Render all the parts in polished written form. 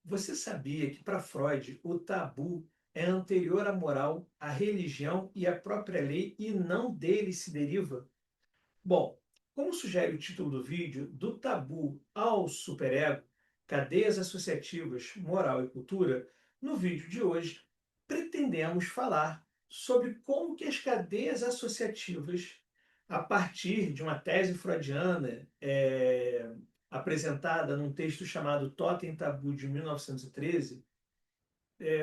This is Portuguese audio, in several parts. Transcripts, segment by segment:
Você sabia que, para Freud, o tabu é anterior à moral, à religião e à própria lei e não dele se deriva? Bom, como sugere o título do vídeo, do tabu ao superego, cadeias associativas, moral e cultura, no vídeo de hoje pretendemos falar sobre como que as cadeias associativas, a partir de uma tese freudiana apresentada num texto chamado Totem Tabu de 1913,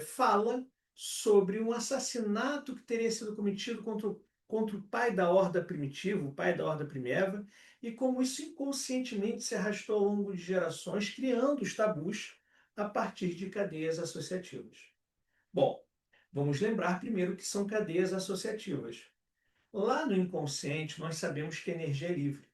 fala sobre um assassinato que teria sido cometido contra o pai da horda primitiva, o pai da horda primeva, e como isso inconscientemente se arrastou ao longo de gerações, criando os tabus a partir de cadeias associativas. Bom, vamos lembrar primeiro que são cadeias associativas. Lá no inconsciente, nós sabemos que a energia é livre.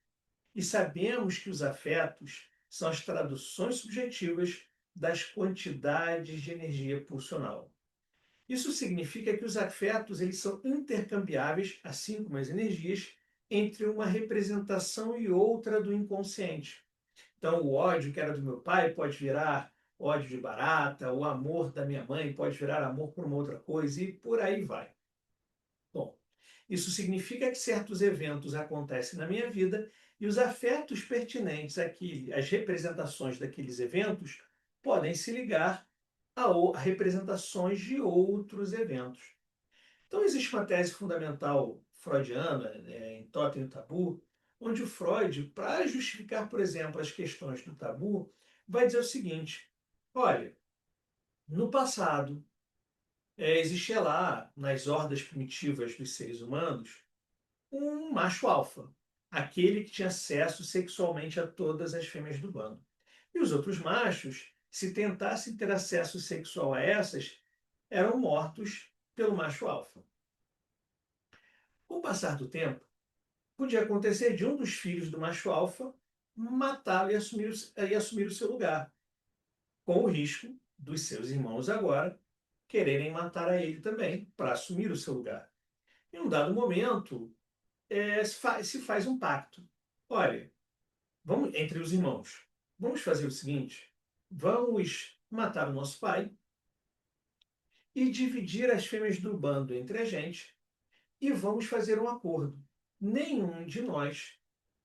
E sabemos que os afetos são as traduções subjetivas das quantidades de energia pulsional. Isso significa que os afetos eles são intercambiáveis, assim como as energias, entre uma representação e outra do inconsciente. Então, o ódio que era do meu pai pode virar ódio de barata, o amor da minha mãe pode virar amor por uma outra coisa, e por aí vai. Bom, isso significa que certos eventos acontecem na minha vida e os afetos pertinentes àquele, às representações daqueles eventos podem se ligar a representações de outros eventos. Então, existe uma tese fundamental freudiana, em Totem e Tabu, onde o Freud, para justificar, por exemplo, as questões do tabu, vai dizer o seguinte: olha, no passado, existia lá, nas hordas primitivas dos seres humanos, um macho alfa, aquele que tinha acesso sexualmente a todas as fêmeas do bando. E os outros machos, se tentassem ter acesso sexual a essas, eram mortos pelo macho alfa. Com o passar do tempo, podia acontecer de um dos filhos do macho alfa matá-lo e assumir o seu lugar, com o risco dos seus irmãos agora quererem matar a ele também para assumir o seu lugar. Em um dado momento, se faz um pacto. Olha, vamos entre os irmãos. Vamos fazer o seguinte: vamos matar o nosso pai e dividir as fêmeas do bando entre a gente e vamos fazer um acordo. Nenhum de nós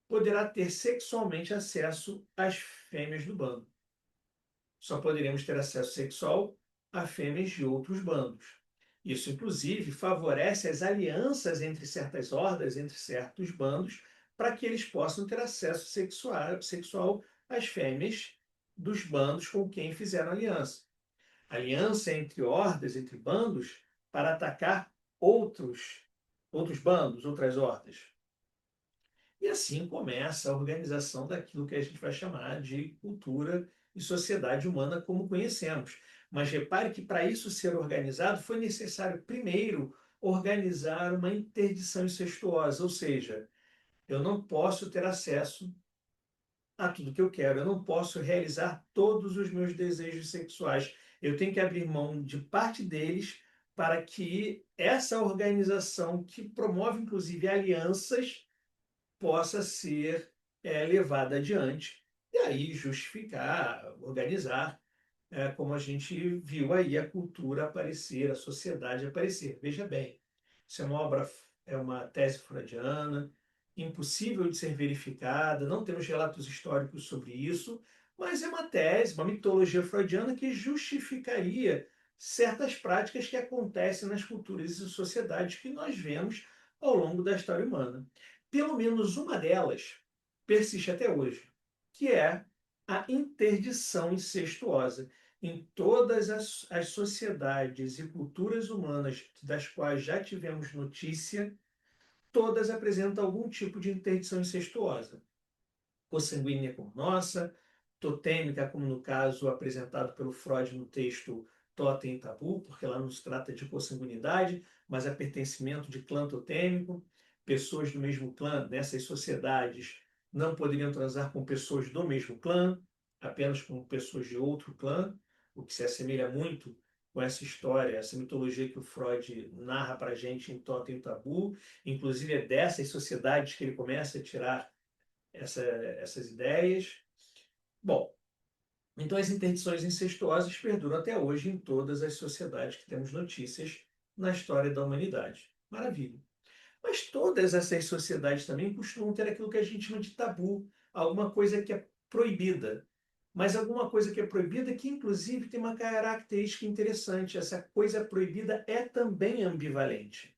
poderá ter sexualmente acesso às fêmeas do bando. Só poderemos ter acesso sexual a fêmeas de outros bandos. Isso, inclusive, favorece as alianças entre certas hordas, entre certos bandos, para que eles possam ter acesso sexual às fêmeas dos bandos com quem fizeram aliança. Aliança entre hordas, entre bandos, para atacar outros bandos, outras hordas. E assim começa a organização daquilo que a gente vai chamar de cultura e sociedade humana como conhecemos. Mas repare que para isso ser organizado foi necessário primeiro organizar uma interdição incestuosa, ou seja, eu não posso ter acesso a tudo que eu quero, eu não posso realizar todos os meus desejos sexuais. Eu tenho que abrir mão de parte deles para que essa organização, que promove inclusive alianças, possa ser levada adiante e aí justificar, organizar, como a gente viu aí a cultura aparecer, a sociedade aparecer. Veja bem, isso é uma obra, é uma tese freudiana, impossível de ser verificada, não temos relatos históricos sobre isso, mas é uma tese, uma mitologia freudiana que justificaria certas práticas que acontecem nas culturas e sociedades que nós vemos ao longo da história humana. Pelo menos uma delas persiste até hoje, que é a interdição incestuosa. Em todas as sociedades e culturas humanas das quais já tivemos notícia, todas apresentam algum tipo de interdição incestuosa. Consanguínea como nossa, totêmica, como no caso apresentado pelo Freud no texto Totem e Tabu, porque lá não se trata de consanguinidade, mas é pertencimento de clã totêmico. Pessoas do mesmo clã nessas sociedades não poderiam transar com pessoas do mesmo clã, apenas com pessoas de outro clã, o que se assemelha muito com essa história, essa mitologia que o Freud narra para a gente em Totem e Tabu. Inclusive é dessas sociedades que ele começa a tirar essas ideias. Bom, Então, as interdições incestuosas perduram até hoje em todas as sociedades que temos notícias na história da humanidade. Maravilha. Mas todas essas sociedades também costumam ter aquilo que a gente chama de tabu, alguma coisa que é proibida. Mas alguma coisa que é proibida que, inclusive, tem uma característica interessante. Essa coisa proibida é também ambivalente.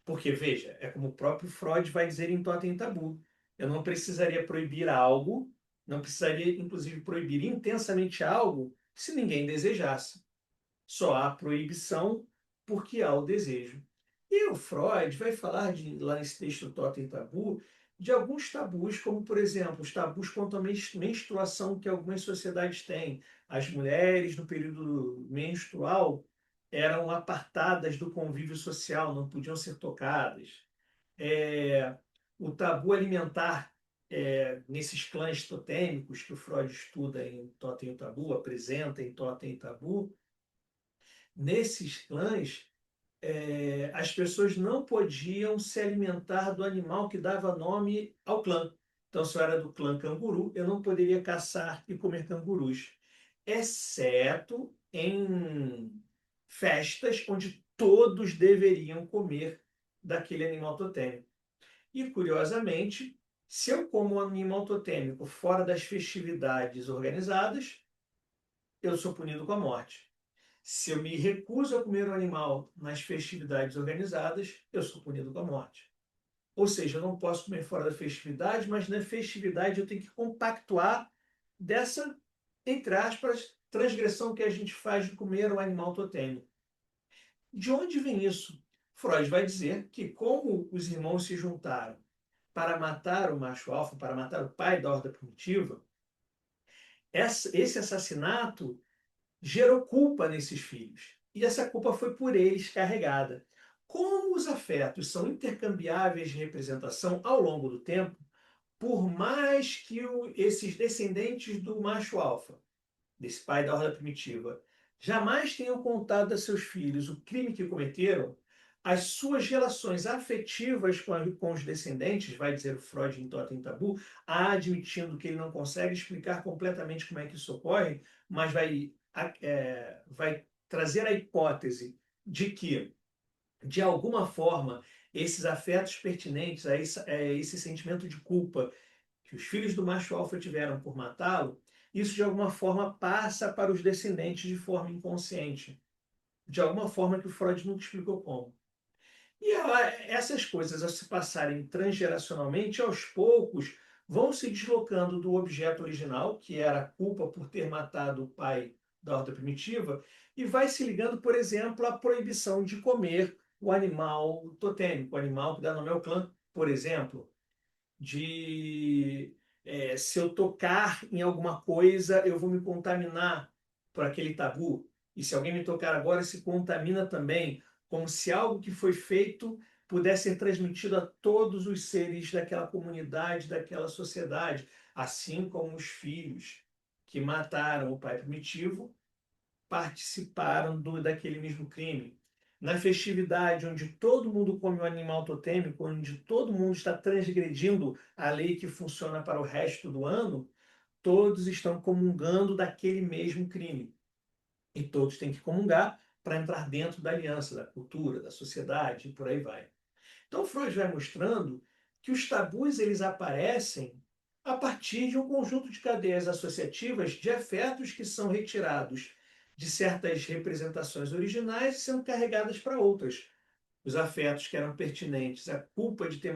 Porque, veja, é como o próprio Freud vai dizer em Totem Tabu. Eu não precisaria proibir algo, não precisaria, inclusive, proibir intensamente algo se ninguém desejasse. Só há proibição porque há o desejo. E o Freud vai falar, lá nesse texto Totem Tabu, de alguns tabus, como, por exemplo, os tabus quanto à menstruação que algumas sociedades têm. As mulheres, no período menstrual, eram apartadas do convívio social, não podiam ser tocadas. É, o tabu alimentar, nesses clãs totêmicos que o Freud estuda em Totem e Tabu, apresenta em Totem e Tabu, nesses clãs, as pessoas não podiam se alimentar do animal que dava nome ao clã. Então, se eu era do clã canguru, eu não poderia caçar e comer cangurus, exceto em festas onde todos deveriam comer daquele animal totêmico. E, curiosamente, se eu como um animal totêmico fora das festividades organizadas, eu sou punido com a morte. Se eu me recuso a comer o animal nas festividades organizadas, eu sou punido com a morte. Ou seja, eu não posso comer fora da festividade, mas na festividade eu tenho que compactuar dessa, entre aspas, transgressão que a gente faz de comer o animal totêmico. De onde vem isso? Freud vai dizer que, como os irmãos se juntaram para matar o macho alfa, para matar o pai da horda primitiva, esse assassinato gerou culpa nesses filhos. E essa culpa foi por eles carregada. Como os afetos são intercambiáveis de representação ao longo do tempo, por mais que esses descendentes do macho alfa, desse pai da horda primitiva, jamais tenham contado a seus filhos o crime que cometeram, as suas relações afetivas com os descendentes, vai dizer o Freud em Totem Tabu, admitindo que ele não consegue explicar completamente como é que isso ocorre, mas vai trazer a hipótese de que, de alguma forma, esses afetos pertinentes a esse sentimento de culpa que os filhos do macho alfa tiveram por matá-lo, isso de alguma forma passa para os descendentes de forma inconsciente, de alguma forma que o Freud nunca explicou como. E essas coisas, ao se passarem transgeracionalmente, aos poucos vão se deslocando do objeto original, que era a culpa por ter matado o pai da horta primitiva, e vai se ligando, por exemplo, à proibição de comer o animal totêmico, o animal que dá nome ao clã, por exemplo, de se eu tocar em alguma coisa, eu vou me contaminar por aquele tabu. E se alguém me tocar agora, se contamina também, como se algo que foi feito pudesse ser transmitido a todos os seres daquela comunidade, daquela sociedade, assim como os filhos que mataram o pai primitivo participaram daquele mesmo crime. Na festividade, onde todo mundo come um animal totêmico, onde todo mundo está transgredindo a lei que funciona para o resto do ano, todos estão comungando daquele mesmo crime. E todos têm que comungar para entrar dentro da aliança, da cultura, da sociedade, e por aí vai. Então, Freud vai mostrando que os tabus eles aparecem a partir de um conjunto de cadeias associativas de afetos que são retirados de certas representações originais e sendo carregadas para outras. Os afetos que eram pertinentes à culpa de ter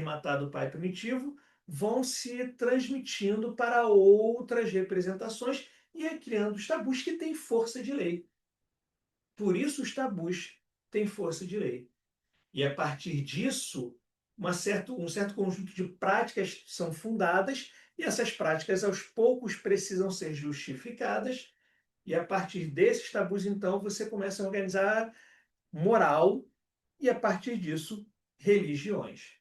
matado o pai primitivo vão se transmitindo para outras representações e é criando os tabus que têm força de lei. Por isso, os tabus têm força de lei. E a partir disso, um certo conjunto de práticas são fundadas, e essas práticas, aos poucos, precisam ser justificadas, e a partir desses tabus, então, você começa a organizar moral, e a partir disso, religiões.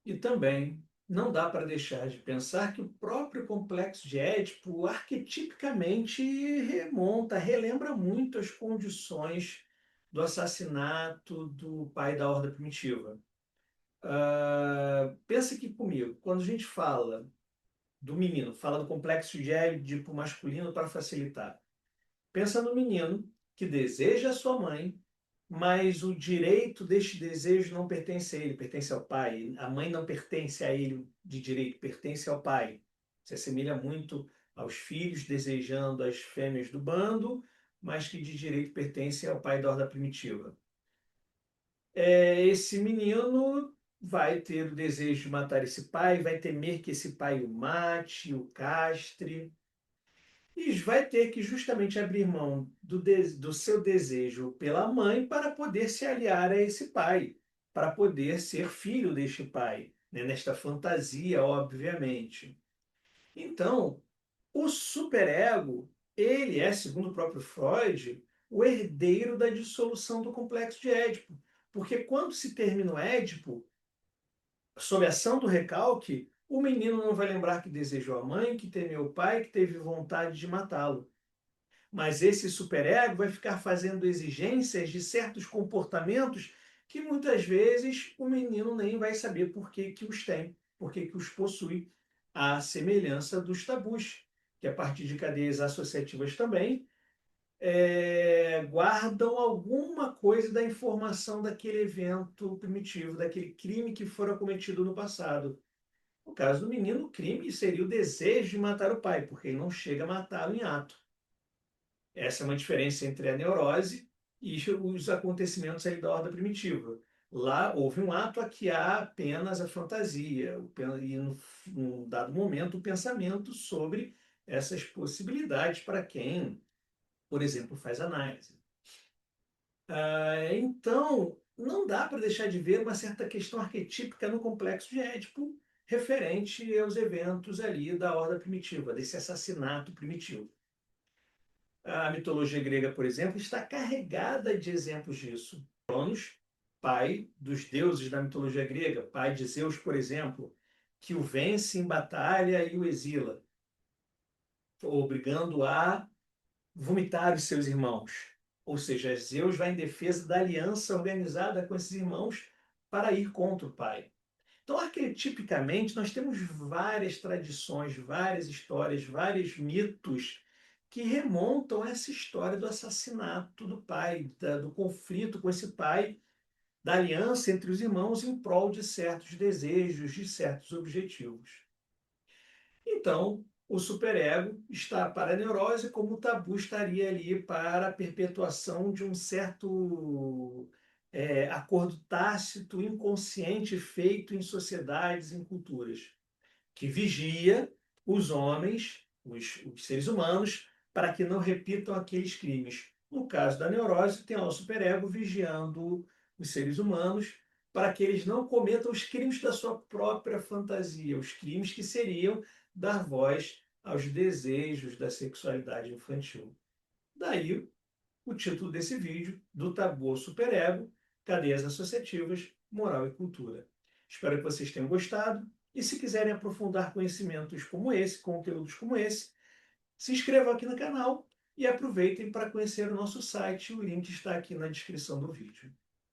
E também não dá para deixar de pensar que o próprio complexo de Édipo arquetipicamente relembra muito as condições do assassinato do pai da Horda Primitiva. Pensa aqui comigo, quando a gente fala do menino, fala do complexo de Édipo masculino para facilitar. Pensa no menino que deseja a sua mãe, mas o direito deste desejo não pertence a ele, pertence ao pai. A mãe não pertence a ele de direito, pertence ao pai. Se assemelha muito aos filhos desejando as fêmeas do bando, mas que de direito pertencem ao pai da horda primitiva. Esse menino vai ter o desejo de matar esse pai, vai temer que esse pai o mate, o castre, e vai ter que justamente abrir mão do seu desejo pela mãe para poder se aliar a esse pai, para poder ser filho deste pai, né? Nesta fantasia, obviamente. Então, o superego, ele é, segundo o próprio Freud, o herdeiro da dissolução do complexo de Édipo. Porque quando se termina o Édipo, sob a ação do recalque, o menino não vai lembrar que desejou a mãe, que temeu o pai, que teve vontade de matá-lo. Mas esse superego vai ficar fazendo exigências de certos comportamentos que muitas vezes o menino nem vai saber por que que os tem, por que que os possui, à semelhança dos tabus, que a partir de cadeias associativas também guardam alguma coisa da informação daquele evento primitivo, daquele crime que fora cometido no passado. No caso do menino, o crime seria o desejo de matar o pai, porque ele não chega a matá-lo em ato. Essa é uma diferença entre a neurose e os acontecimentos ali da ordem primitiva. Lá houve um ato a que há apenas a fantasia, e num dado momento o pensamento sobre essas possibilidades para quem, por exemplo, faz análise. Então, não dá para deixar de ver uma certa questão arquetípica no complexo de Édipo referente aos eventos ali da ordem primitiva, desse assassinato primitivo. A mitologia grega, por exemplo, está carregada de exemplos disso. Cronos, pai dos deuses da mitologia grega, pai de Zeus, por exemplo, que o vence em batalha e o exila, obrigando a vomitar os seus irmãos. Ou seja, Zeus vai em defesa da aliança organizada com esses irmãos para ir contra o pai. Então, arquetipicamente, nós temos várias tradições, várias histórias, vários mitos que remontam a essa história do assassinato do pai, do conflito com esse pai, da aliança entre os irmãos em prol de certos desejos, de certos objetivos. Então, o superego está para a neurose, como o tabu estaria ali para a perpetuação de um certo acordo tácito, inconsciente, feito em sociedades, em culturas, que vigia os homens, os seres humanos, para que não repitam aqueles crimes. No caso da neurose, tem lá o superego vigiando os seres humanos para que eles não cometam os crimes da sua própria fantasia, os crimes que seriam dar voz aos desejos da sexualidade infantil. Daí o título desse vídeo, do tabu ao superego, cadeias associativas, moral e cultura. Espero que vocês tenham gostado e se quiserem aprofundar conhecimentos como esse, conteúdos como esse, se inscrevam aqui no canal e aproveitem para conhecer o nosso site, o link está aqui na descrição do vídeo.